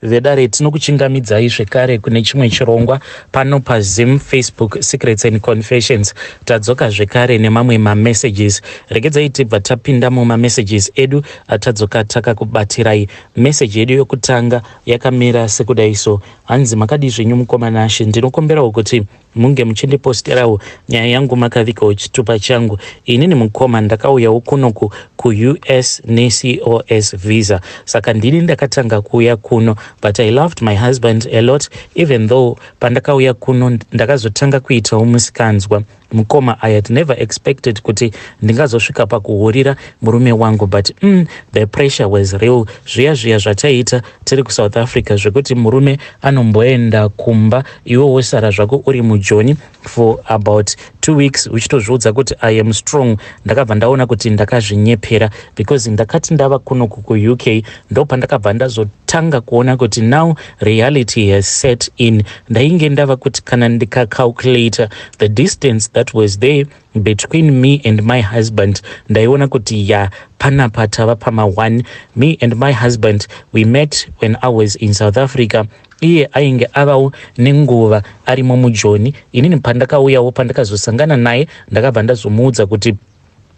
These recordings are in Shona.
vedare tinokuchingamidzai zvekare kune chimwe chirongwa pano paZim Facebook Secrets and Confessions. Tadzoka zvekare nemamwe mamessages. Regedzai tibva tapinda mumamessages edu atadzoka takakubatirai. Message yedu yokutanga yakamira sekudai so. Hanzi makadi zvenyu mukomana Ashe, ndinokomberawo kuti munge muchindiposterawo nyaya yangu makavikawo chitupa changu. Inini mukoma ndakauyawo kunoku ku-US ne-COS visa. Saka ndini ndakatanga kuuya kuno, but I loved my husband a lot, even though pandakauya kuno ndakazotanga kuitawo musikanzwa. Mukoma, I had never expected kuti ndingazosvika pakuhurira murume wangu, but the pressure was real. Zviya zvataita tiri kuSouth Africa zvekuti murume anomboenda kumba, iwe wosara zvako uri mujoni for about 2 weeks, uchitozviudza kuti I am strong. Ndakabva ndaona kuti ndakazvinyepera because ndakati ndava kuno ku-UK ndo pandakabva ndazotanga kuona kuti now reality has set in. Ndainge ndava kuti kana ndikacalculate the distance that was there between me and my husband, ndaiona kuti panapa tava pama1. Me and my husband, we met when I was in South Africa. Iye ainge avawo nenguva arimo mujoni. Inini pandakauyawo pandakazosangana naye ndakabva ndazomuudza kuti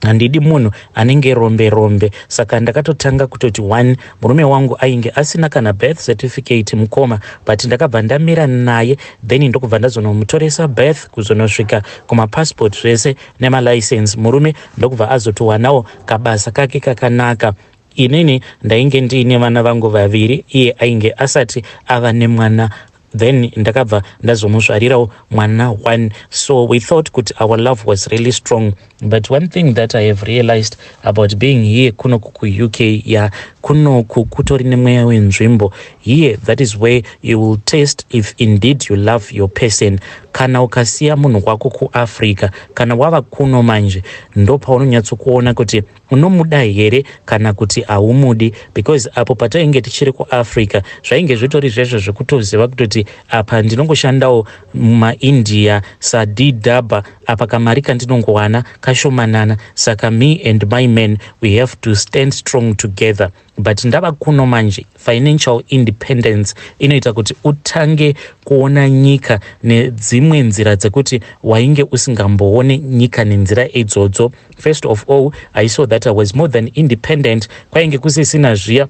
handidi munhu anenge rombe. Saka ndakatotanga kutoti 1, murume wangu ainge asina kana birth certificate mukoma, but ndakabva ndamira naye, then ndokubva ndazonomutoresa birth kuzonosvika kumapassport zvese nemalicense. Murume ndokubva azotowanawo kabasa kake kakanaka. Inini ndainge ndiine vana vangu vaviri, iye ainge asati ava nemwana. Then ndakabva ndazomuzvarirawo mwana 1. So we thought kuti our love was really strong. But one thing that I have realized about being here kuno ku-UK, kuno kutori nemweya wenzvimbo. Here, that is where you will test if indeed you love your person. Kana ukasiya munhu wako kuAfrica, kana wava kuno manje, ndo paunonyatsokuona kuti unomuda here kana kuti haumudi. Because apo patainge tichiri kuAfrica zvainge zvitori zvezvo zvekutoziva kutoti apa ndinongoshandawo mumaIndia sadhidhabha, apa kamari kandinongowana kashomanana. Saka me and my man, we have to stand strong together. But ndava kuno manje, financial independence inoita kuti utange kuona nyika nedzimwe nzira dzekuti wainge usingamboone nyika nenzira idzodzo. First of all, I saw that I was more than independent. Kwainge kusisina zviya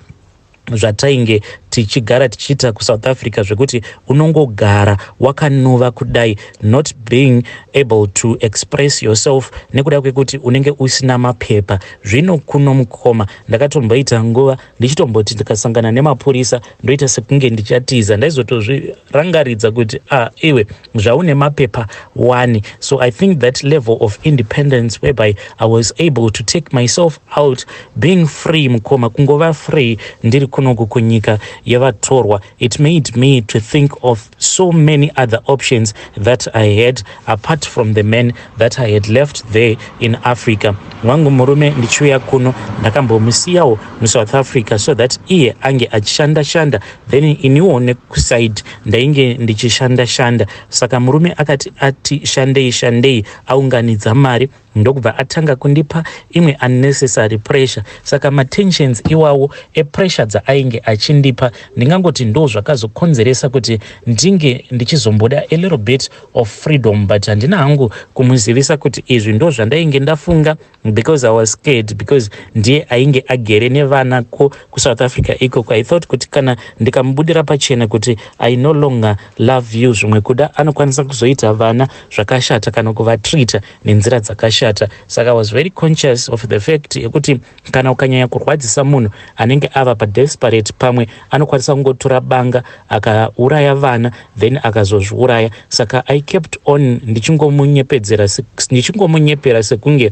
zvatainge tichigara tichiita kuSouth Africa zvekuti unongogara wakanova kudai, not being able to express yourself nekuda kwekuti unenge usina mapepa. Zvino kuno mukoma ndakatomboita nguva ndichitomboti ndikasangana nemapurisa ndoita sekunge ndichatiza, ndaizotozvirangaridza kuti iwe zvaune mapepa 1. So I think that level of independence whereby I was able to take myself out, being free mukoma, kungova free ndiri kunoku kunyika yavatorwa, it made me to think of so many other options that I had apart from the men that I had left there in Africa. Wangu murume ndichiuya kuno ndakambomusiyawo muSouth Africa so that iye ange achishanda, then iniwo nekuside ndainge ndichishanda. Saka murume akati ati shandei aunganidza mari, ndokubva atanga kundipa imwe unnecessary pressure. Saka matensions iwawo epressure dzaainge achindipa ndingangoti ndo zvakazokonzeresa kuti ndinge ndichizomboda a little bit of freedom, but handina hangu kumuzivisa kuti izvi ndo zvandainge ndafunga, because I was scared, because ndiye ainge agere nevana kuSouth Africa ikoko. I thought kuti kana ndikamubudira pachena kuti I no longer love you, zvimwe kuda anokwanisa kuzoita vana zvakashata kana kuvatreata nenzira dzakashata. Saka I was very conscious of the fact yekuti kana ukanyanya kurwadzisa munhu anenge ava padesperate, pamwe anokwanisa kungotora banga akauraya vana then akazozviuraya. Saka I kept on ndichingomonyepera sekunge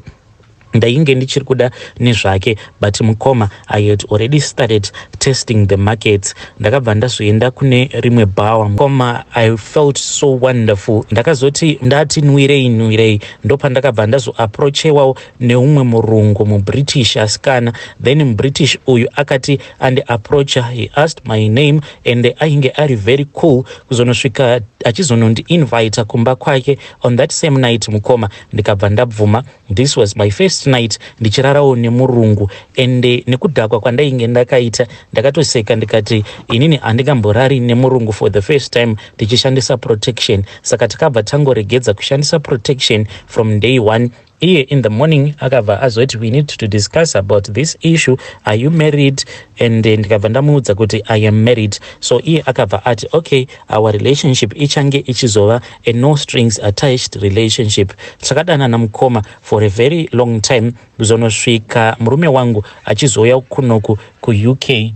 ndainge ndichiri kuda nezvake, but mukoma I had already started testing the markets. Ndakabva ndazoenda kune rimwe bawa mukoma, I felt so wonderful. Ndakazoti ndati nwirei ndo pandakabva ndazoapproachewawo neumwe murungu muBritish asikana, then muBritish uyu akati andi approacha, he asked my name and ainge ari very cool kuzonosvika achizonondi-invita kumba kwake on that same night mukoma. Ndikabva ndabvuma. This was my first last night ndichirarawo nemurungu, ende nekudhakwa kwandainge ndakaita ndakatoseka ndikati inini handingamborari nemurungu for the first time tichishandisa protection. Saka takabva tangoregedza kushandisa protection from day one. Iye in the morning akabva azoti we need to discuss about this issue, are you married? And ndikabva ndamuudza kuti I am married. So iye akabva ati okay, our relationship ichange ichizova a no strings attached relationship. Takadanana mukoma for a very long time kuzonosvika murume wangu achizouya kunoku ku-UK.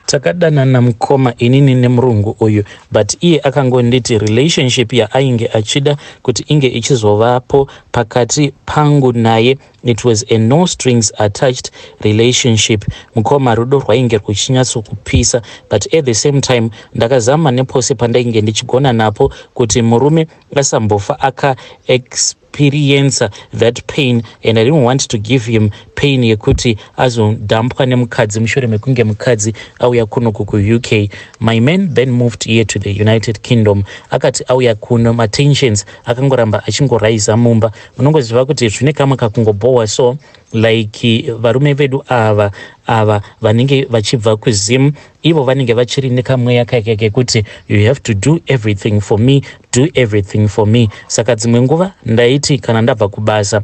Takadanana mukoma inini nemurungu uyu, but iye akangonditi relationship ainge achida kuti inge ichizovapo pakati pangu naye, it was a no strings attached relationship. Mukoma rudo rwainge ruchinyatsokupisa, but at the same time ndakazama nepose pandainge ndichigona napo kuti murume asambofa experience that pain, and I didn't want to give him pain yekuti azodhampwa nemukadzi mushure mekunge mukadzi auya kuno ku-UK. My man then moved here to the United Kingdom. Akati auya kuno matensions akangoramba achingoraiza mumba. Munongoziva kuti zvine kamwe kakungobowa, so like varume vedu ava vanenge vachibva kuZim, ivo vanenge vachiri nekamweya kake kekuti you have to do everything for me, do everything for me. Saka dzimwe nguva ndaiti kana ndabva kubasa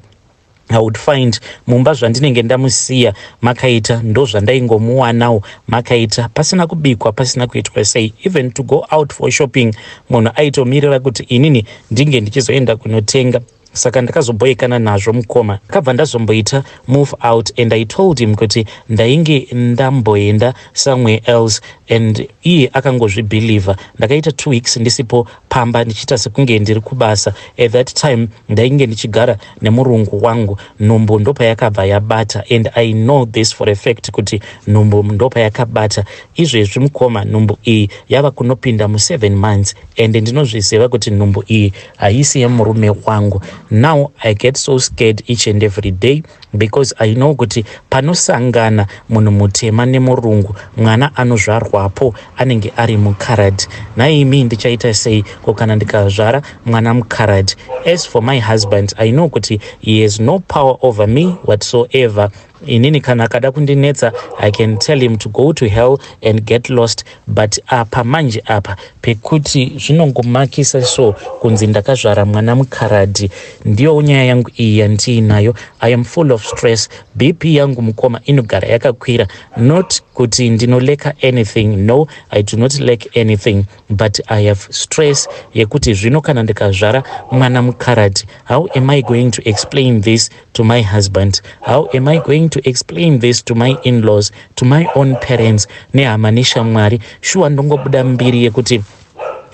I would find mumba zvandinenge ndamusiya makaita ndo zvandaingomuwanawo makaita, pasina kubikwa, pasina kuitwa sei. Even to go out for shopping munhu aitomirira kuti inini ndinge ndichizoenda kunotenga. Saka ndakazoboyekana nazvo mukoma. Kabva ndazomboita move out, and I told him kuti ndainge ndamboenda somewhere else, and iye akangozvibhilivha. Ndakaita 2 weeks ndisipo pamba ndichita sekunge ndiri kubasa. At that time ndainge ndichigara nemurungu wangu. Nhumbu ndopa yakabva yabata, and I know this for a fact kuti nhumbu ndopa yakabata. Izvezvi mukoma nhumbu iyi yava kunopinda mu7 months, and ndinozviziva kuti nhumbu iyi haisi yemurume wangu. Now I get so scared each and every day because I know kuti panosangana munhu mutema nemurungu mwana anozvarwapo anenge ari mukaradi. Naimi ndichaita sei kana ndikazvara mwana mukaradi? As for my husband, I know kuti he has no power over me whatsoever. Inini kana akada kundinetsa I can tell him to go to hell and get lost, but apa manje apa pekuti zvinongomakisa so kunzi ndakazvara mwana mukaradhi, ndiyo nyaya yangu iyi yandiinayo. I am full of stress. BP yangu mukoma inogara yakakwira, not kuti ndinoleka anything, no, I do not lack anything, but I have stress yekuti zvino kana ndikazvara mwana mukaradhi, how am I going to explain this to my husband? How am I going to explain this to my in-laws, to my own parents? Nehama neshamwari shuwa ndongobuda mbiri yekuti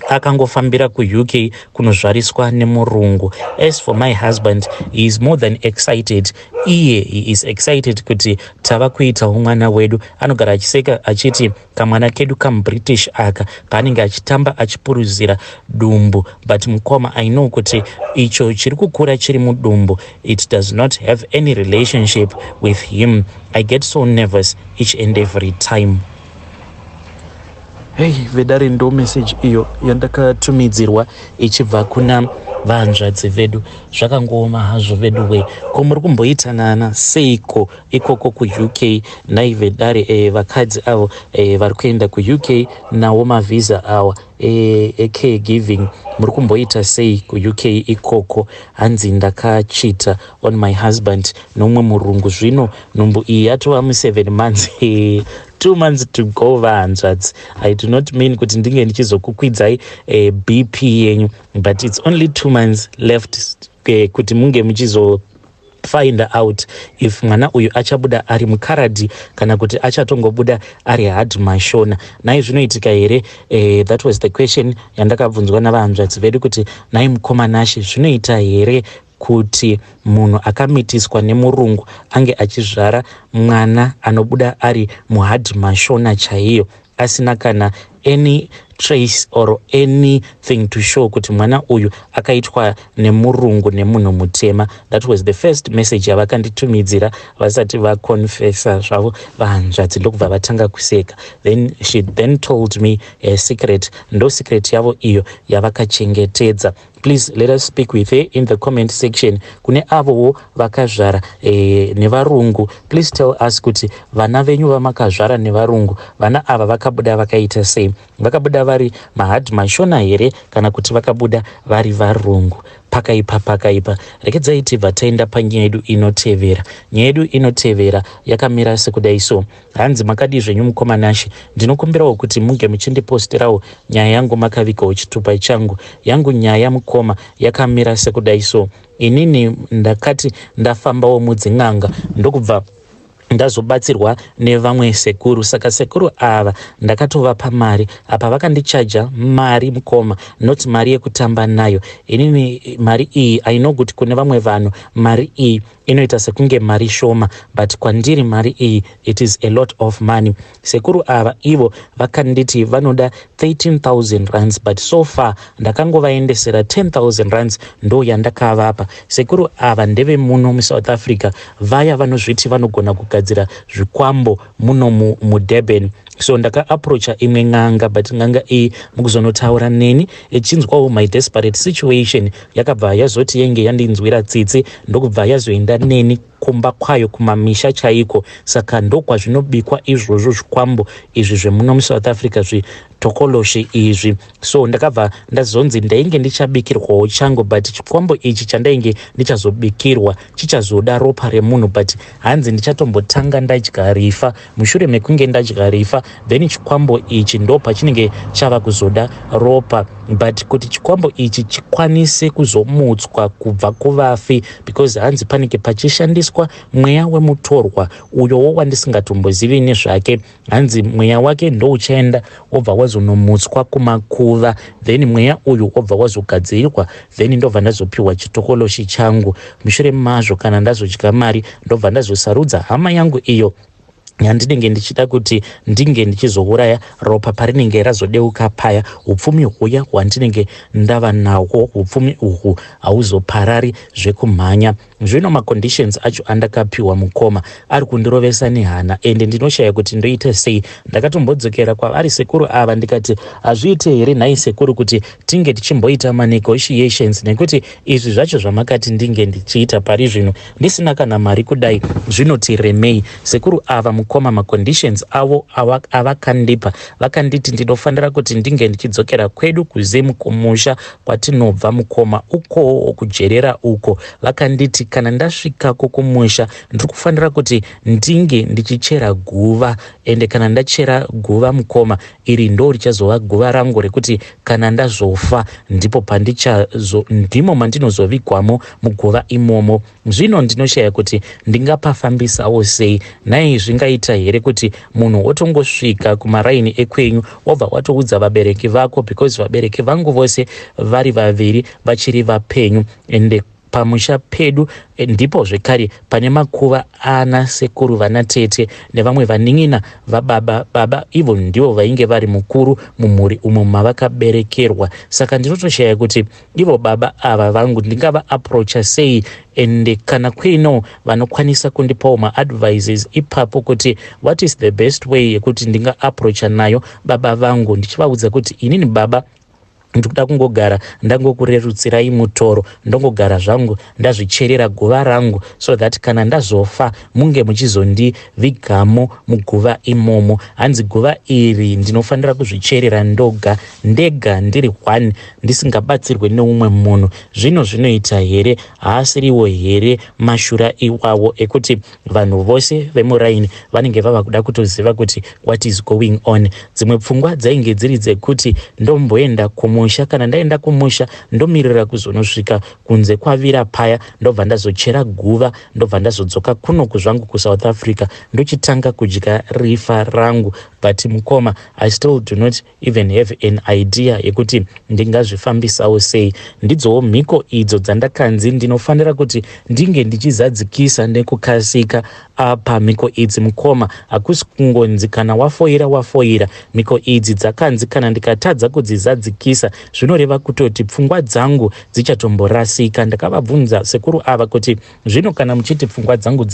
akangofambira ku-UK kunozvariswa nemurungu. As for my husband, he is more than excited. He is excited kuti tava kuita mwana wedu. Anogara achiseka achiti kamwana kedu kam-British aka paanenge achitamba achipuruzira dumbu. But mukoma, I know kuti icho chiri kukura chiri mudumbu, it does not have any relationship with him. I get so nervous each and every time. Hey, vedare ndo message iyo yandakatumidzirwa ichibva kuna vanzvadzi vedu. Zvakangoma hazvo vedu we, ko muri kumboitanana seiko ikoko ku-UK? Nai vedare vakadzi avo vari kuenda ku-UK nawo mavisa awa caregiving, muri kumboita sei ku-UK ikoko? Hanzi ndakachita on my husband nomwe murungu. Zvino nhumbu iyi yatova mu7 months 2 months to go vanzvadzi. I do not mean kuti ndinge ndichizokukwidzai BP yenyu, but it's only 2 months left kuti munge muchizo find out if mwana uyu achabuda ari mukaradhi kana kuti achatongobuda ari hard mashona. Nai zvinoitika here? That was the question yandakabvunzwa navanzvadzi vedu kuti nai mukomanashi zvinoita here kuti munhu akamitiswa nemurungu ange achizvara mwana anobuda ari muhard mashona chaiyo asina kana any trace or anything to show kuti mwana uyu akaitwa nemurungu nemunhu mutema. That was the first message yavakanditumidzira vasati vaconfessa zvavo vahanzvadzi ndokubva vatanga kuseka. Then she then told me a secret, ndo secret yavo iyo yavakachengetedza. Please let us speak with her in the comment section. Kune avowo vakazvara nevarungu, please tell us kuti vana venyu vamakazvara nevarungu, vana ava vakabuda vakaita sei? Vakabuda vari mahadhi mashona here kana kuti vakabuda vari varungu? Pakaipa rekedzai tibva taenda panyaya yedu inotevera. Nyaya yedu inotevera yakamira sekudai so. Hanzi makadi zvenyu mukomanashi, ndinokumbirawo kuti munge muchindiposterawo nyaya yangu makavikawo chitupa changu. Yangu nyaya mukoma yakamira sekudai so. Inini ndakati ndafambawo mudzin'anga ndokubva ndazobatsirwa nevamwe sekuru. Saka sekuru ava ndakatovapa mari, apa vakandichaja mari mukoma, not mari yekutamba nayo. Inini mari iyi I know kuti kune vamwe vanhu mari iyi inoita sekunge mari shoma, but kwandiri mari iyi it is a lot of money. Sekuru ava ivo vakanditi vanoda 13,000 rands, but so far ndakangovaendesera 10,000 rands ndo yandakavapa. Sekuru ava ndeve muno muSouth Africa, vaya vanozviti vanogona kugadzira zvikwambo muno muDurban. So ndaka-approacha imwe n'anga, but n'anga iyi mukuzonotaura neni ichinzwawo my desperate situation yakabva yazoti yenge yandinzwira tsitsi ndokubva yazoenda neni kumba kwayo kumamisha chaiko. Saka ndokwazvinobikwa izvozvo zvikwambo izvi zvemuno muSouth Africa zvitokoloshi izvi. So ndakabva ndazonzi ndainge ndichabikirwawo changu, but chikwambo ichi chandainge ndichazobikirwa chichazoda ropa remunhu, but hanzi ndichatombotanga ndadya rifa. Mushure mekunge ndadya rifa, then chikwambo ichi ndo pachinenge chava kuzoda ropa. But kuti chikwambo ichi chikwanise kuzomutswa kubva kuvafi, because hanzi panenge pachishandiswa mweya wemutorwa uyowo wandisingatombozivi nezvake. Hanzi mweya wake ndo uchaenda wobva wazonomutswa kumakuva, then mweya uyu wobva wazogadzirirwa, then ndobva ndazopiwa chitokoloshi changu. Mushure mazvo kana ndazodya mari ndobva ndazosarudza hama yangu iyo yandinenge ndichida kuti ndinge ndichizouraya ropa parinenge razodeuka paya. Upfumi huya hwandinenge ndava nahwo, upfumi uhu hauzoparari zvekumhanya. Zvino maconditions acho andakapiwa mukoma ari kundirovesa nehana, ende ndinoshaya kuti ndoite sei. Ndakatombodzokera kwavari sekuru ava ndikati hazviite here nhai sekuru kuti tinge tichimboita manegotiations, nekuti izvi zvacho zvamakati ndinge ndichiita pari zvino ndisina kana mari kudai zvinoti remei. Sekuru ava mukoma maconditions avo avakandipa, vakanditi ndinofanira kuti ndinge ndichidzokera kwedu kuzimu kumusha kwatinobva mukoma uko kujerera uko. Vakanditi kana ndasvikako kumusha ndiri kufanira kuti ndinge ndichichera guva, ende kana ndachera guva mukoma iri ndo richazova guva rangu rekuti kana ndazofa ndipo ndimo mandinozovigwamo muguva imomo. Zvino ndinoshaya kuti ndingapafambisawo sei. Nai zvingaita here kuti munhu wotongosvika kumaraini ekwenyu wobva watoudza vabereki vako, because vabereki vangu vose vari vaviri vachiri vapenyu, ende pamusha pedu ndipo zvekare pane makuva ana sekuru vana tete nevamwe vanin'ina vababa. Baba ivo ndivo vainge vari mukuru mumhuri umo mavakaberekerwa. Saka ndinotoshaya kuti ivo baba ava vangu ndingava approacha sei, ende kana kwino vanokwanisa kundipawo maadvices ipapo kuti what is the best way yekuti ndinga approacha nayo baba vangu, ndichivaudza kuti inini baba ndikuda kungogara ndangokurerutsirai mutoro, ndongogara zvangu ndazvicherera guva rangu, so that kana ndazofa munge muchizondivigamo muguva imomo. Hanzi guva iri ndinofanira kuzvicherera ndega ndiri one, ndisingabatsirwe neumwe munhu. Zvino zvinoita here haasiriwo here mashura iwawo ekuti vanhu vose vemuraini vanenge vava kuda kutoziva kuti what is going on. Dzimwe pfungwa dzainge dziri dzekuti ndomboenda kumusha kumusha. Kana ndaenda kumusha ndomirira kuzonosvika kunze kwavira paya, ndobva ndazochera guva, ndobva ndazodzoka kuno kuzvangu kuSouth Africa ndochitanga kudya rifa rangu. But mukoma, I still do not even have an idea yekuti ndingazvifambisawo sei. Ndidzowo mhiko idzo dzandakanzi ndinofanira kuti ndinge ndichizadzikisa nekukasika pamhiko idzi mukoma. Hakusi kungonzi kana wafoira. Mhiko idzi dzakanzi kana ndikatadza kudzizadzikisa zvinoreva kutoti pfungwa dzangu dzichatomborasika. Ndakavabvunza sekuru ava kuti zvino kana muchiti pfungwa dzangu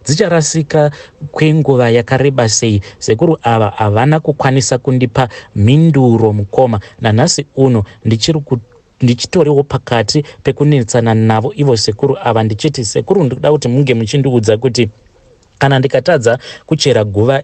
dzicharasika kwenguva yakareba sei, sekuru ava havana kukwanisa kundipa mhinduro mukoma. Nanhasi uno ndichitoriwo pakati pekunetsana navo ivo sekuru ava, ndichiti sekuru, ndikuda kuti munge muchindiudza kuti kana ndikatadza kuchera guva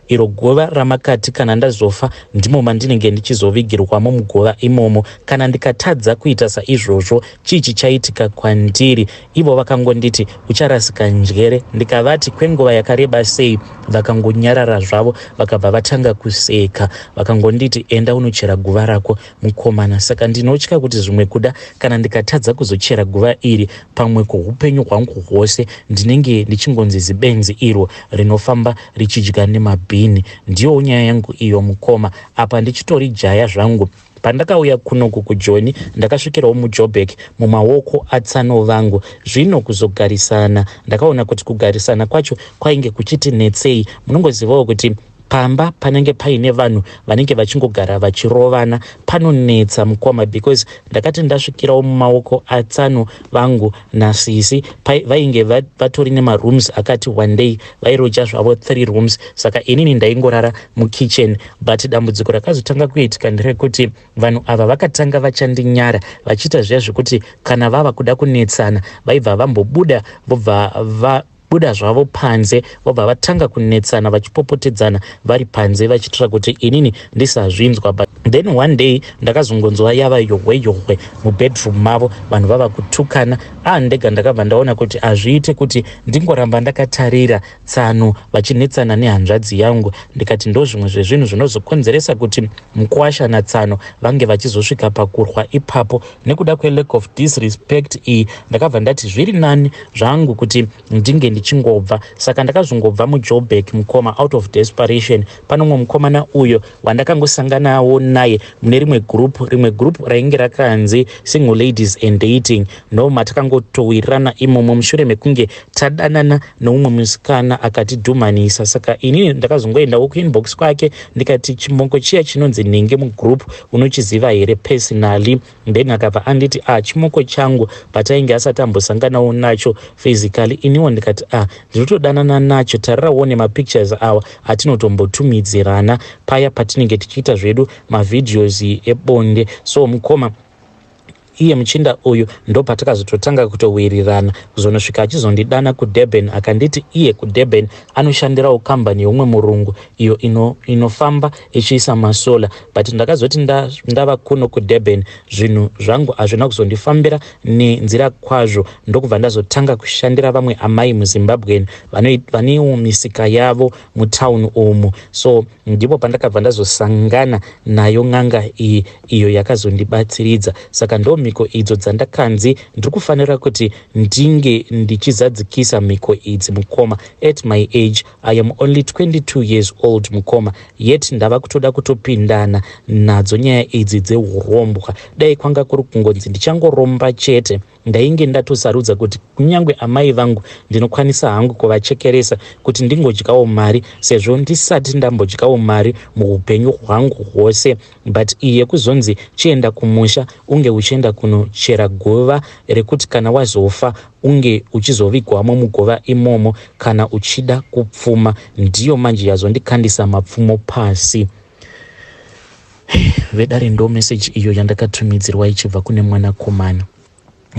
iro guva ramakati kana ndazofa ndimo mandinenge ndichizovigirwamo muguva imomo, kana ndikatadza kuita saizvozvo chii chichaitika kwandiri? Ivo vakangonditi ucharasika njere. Ndikavati kwenguva yakareba sei, vakangonyarara zvavo vakabva vatanga kuseka, vakangonditi enda unochera guva rako mukomana. Saka ndinotya kuti zvimwe kuda kana ndikatadza kuzochera guva iri pamwe kuupenyu hwangu hwose ndinenge ndichingonzi zibenzi iro rinofamba richidya nemabhini. Ndiyo nyaya yangu iyo mukoma. Apa ndichitori jaya zvangu. Pandakauya kunoku kuJoni ndakasvikirawo muJoburg mumaoko atsano vangu. Zvino kuzogarisana ndakaona kuti kugarisana kwacho kwainge kuchiti netsei. Munongozivawo kuti pamba panenge paine vanhu vanenge vachingogara vachirovana panonetsa mukoma, because ndakati ndasvikirawo mumaoko atsano vangu nasisi vainge vatori nemarooms akati one day vairoja zvavo 3 rooms. Saka inini ndaingorara mukitchen. But dambudziko rakazotanga kuitika nderekuti vanhu ava vakatanga vachandinyara vachiita zviya zvekuti kana vava kuda kunetsana vaibva vambobuda vobva buda zvavo panze vobva vatanga kunetsana vachipopotedzana vari panze vachitira kuti inini ndisazvinzwa. But then one day ndakazongonzwa yava yohwe mubedroom mavo, vanhu vava kutukana. Ndega ndakabva ndaona kuti hazviite kuti ndingoramba ndakatarira tsano vachinetsana nehanzvadzi yangu. Ndikati ndo zvimwe zvezvinhu zvinozokonzeresa kuti mukuwashana tsano vange vachizosvika pakurwa ipapo. Nekuda kwelack of disrespect iyi ndakabva ndati zviri nani zvangu kuti ndinge ndichingobva. Saka ndakazongobva muJoburg mukoma out of desperation. Panomwe mukomana uyo wandakangosanganawo naye mune rimwe group rainge rakanzi single ladies and dating, no matakangotowirirana imomo mushure mekunge tadanana noumwe musikana akatidhumanisa. Saka inini ndakazongoendawo kuinbox kwake ndikati chimongo chiya chinonzi Nenge mugroup unochiziva here personally? Then akabva anditi chimoko changu patainge asati ambosanganawo nacho physically. Iniwo ndikati ndinotodanana nacho, tarirawo nemapictures awa atinotombotumidzirana paya patinenge tichiita zvedu mavideos ebonde. So mukoma, iye muchinda uyu ndo patakazototanga kutowirirana kuzonosvika achizondidana kuDurban. Akanditi iye kuDurban anoshandirawo kambani youmwe murungu iyo inofamba ichiisa masola. But ndakazoti ndava kuno kuDurban zvinhu zvangu hazvina kuzondifambira nenzira kwazvo. Ndokubva ndazotanga kushandira vamwe amai muZimbabwe vanewo misika yavo mutauni umu. So ndipo pandakabva ndazosangana nayo n'anga iyo yakazondibatsiridza. Saka ndo mhiko idzo dzandakanzi ndiri kufanira kuti ndinge ndichizadzikisa mhiko idzi mukoma. At my age I am only 22 years old mukoma, yet ndava kutoda kutopindana nadzo nyaya idzi dzehurombwa. Dai kwanga kuri kungonzi ndichangoromba chete ndainge ndatosarudza kuti kunyange amai vangu ndinokwanisa hangu kuvachekeresa kuti ndingodyawo mari, sezvo ndisati ndambodyawo mari muupenyu hwangu hwose. But iye kuzonzi chienda kumusha unge uchienda kunochera guva rekuti kana wazofa unge uchizovigwamo muguva imomo kana uchida kupfuma. Ndiyo manje yazondikandisa mapfumo pasi. Vedare ndo message iyo yandakatumidzirwa ichibva kune mwanakomana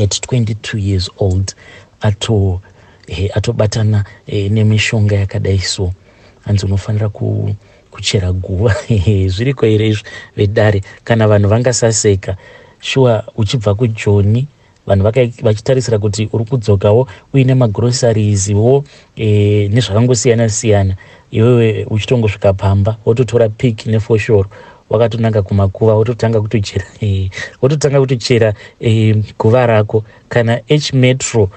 at 22 years old atobatana nemishonga yakadai so. Hanzi unofanira kuchera guva. Zviriko here izvi vedare? Kana vanhu vangasaseka shuwa uchibva kuJoni vanhu vachitarisira kuti uri kudzokawo uine magroceries-wo nezvakangosiyana siyana, iwewe uchitongosvika pamba wototora pick nefoshoro wakatonanga kumakuva wototanga kutochera guva rako. Kana Metro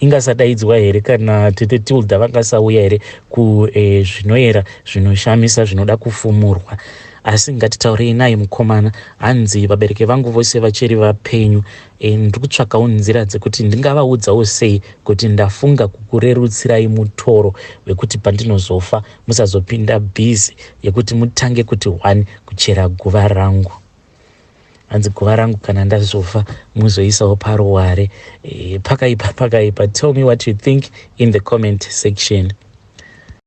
ingasadaidzwa here, kana tete tilda vangasauya here kuzvinoyera zvinoshamisa zvinoda kufumurwa. Asi ngatitaurei naye mukomana, hanzi vabereki vangu vose vachiri vapenyu. Ndiri kutsvakawo nzira dzekuti ndingavaudzawo sei kuti ndafunga kukurerutsirai mutoro wekuti pandinozofa musazopinda bhizi yekuti mutange kuti 1 kuchera guva rangu. Hanzi guva rangu kana ndazofa muzoisawo paruware. Pakaipa. Tell me what you think in the comment section.